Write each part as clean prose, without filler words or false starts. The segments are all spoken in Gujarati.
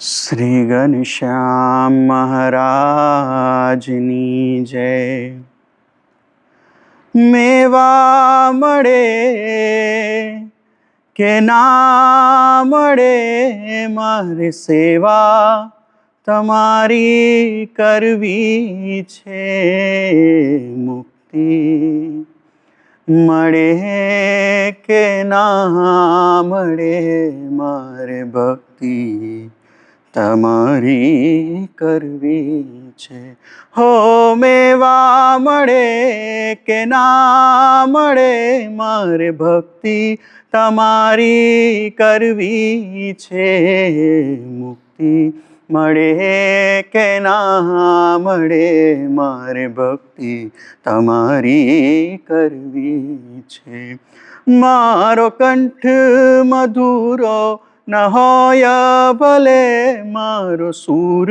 શ્રી ઘનશ્યામ મહારાજની જય. મેવા મળે કે ના મળે, મારે સેવા તમારી કરવી છે. મુક્તિ મળે કે ના મળે, મારે ભક્તિ તમારી કરવી છે. હો મેવા મળે કે ના મળે, મારે ભક્તિ તમારી કરવી છે. મુક્તિ મળે કે ના મળે, મારે ભક્તિ તમારી કરવી છે. મારો કંઠ મધુરો ન હોય ભલે, મારો સૂર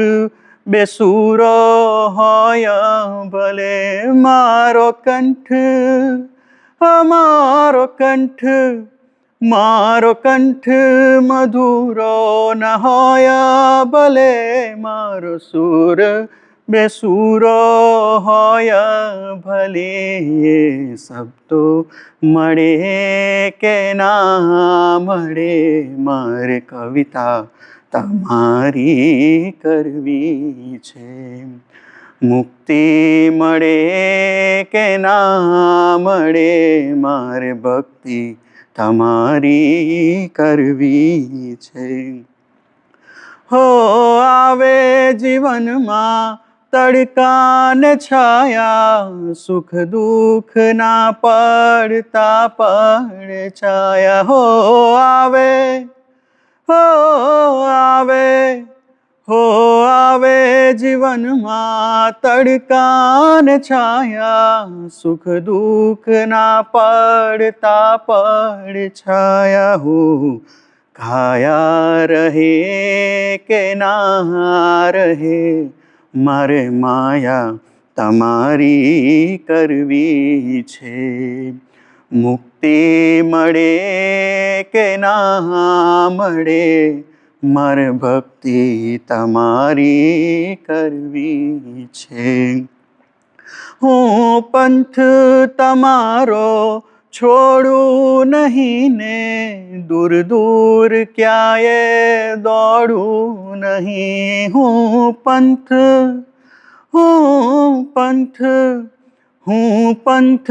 બેસૂરો હોય ભલે. મારો કંઠ મધુરો ન હોય ભલે, મારો સૂર બેસૂરો હોય ભલે. સબ તો મળે કે ના મળે, મારે કવિતા તમારી કરવી છે. મુક્તિ મળે કે ના મળે, મારે ભક્તિ તમારી કરવી છે. હો આવે જીવનમાં તડકા ને છાયા, સુખ દુઃખ ના પડતા પડછાયા. આવે જીવનમાં તડકા ને છાયા, સુખ દુઃખ ના પડતા પડછાયા. હો કાયા રહે કે ના રહે, મારે માયા તમારી કરવી છે. મુક્તિ મળે કે ના મળે, મારે ભક્તિ તમારી કરવી છે. હું પંથ તમારો છોડું નહીં ને, દૂર દૂર ક્યાંય દોડું નહીં. હું પંથ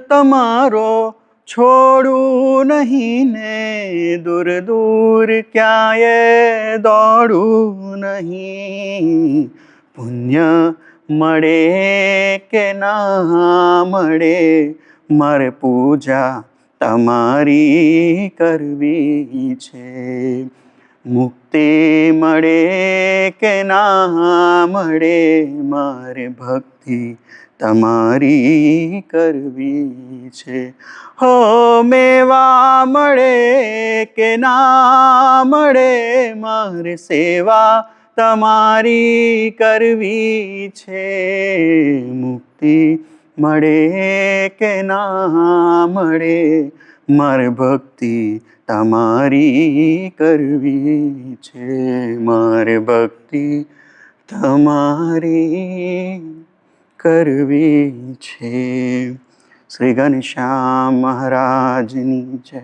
તમારો છોડું નહીં ને, દૂર દૂર ક્યાંય દોડું નહીં. પુણ્ય મળે કે ના મળે, મારે પૂજા તમારી કરવી છે. મુક્તિ મળે કે ના મળે, મારે ભક્તિ તમારી કરવી છે. હો મેવા મળે કે ના મળે, મારે સેવા તમારી કરવી છે. મુક્તિ મળે કે ના મળે, મારે ભક્તિ તમારી કરવી છે. મારે ભક્તિ તમારી કરવી છે. શ્રી ઘનશ્યામ મહારાજની જય.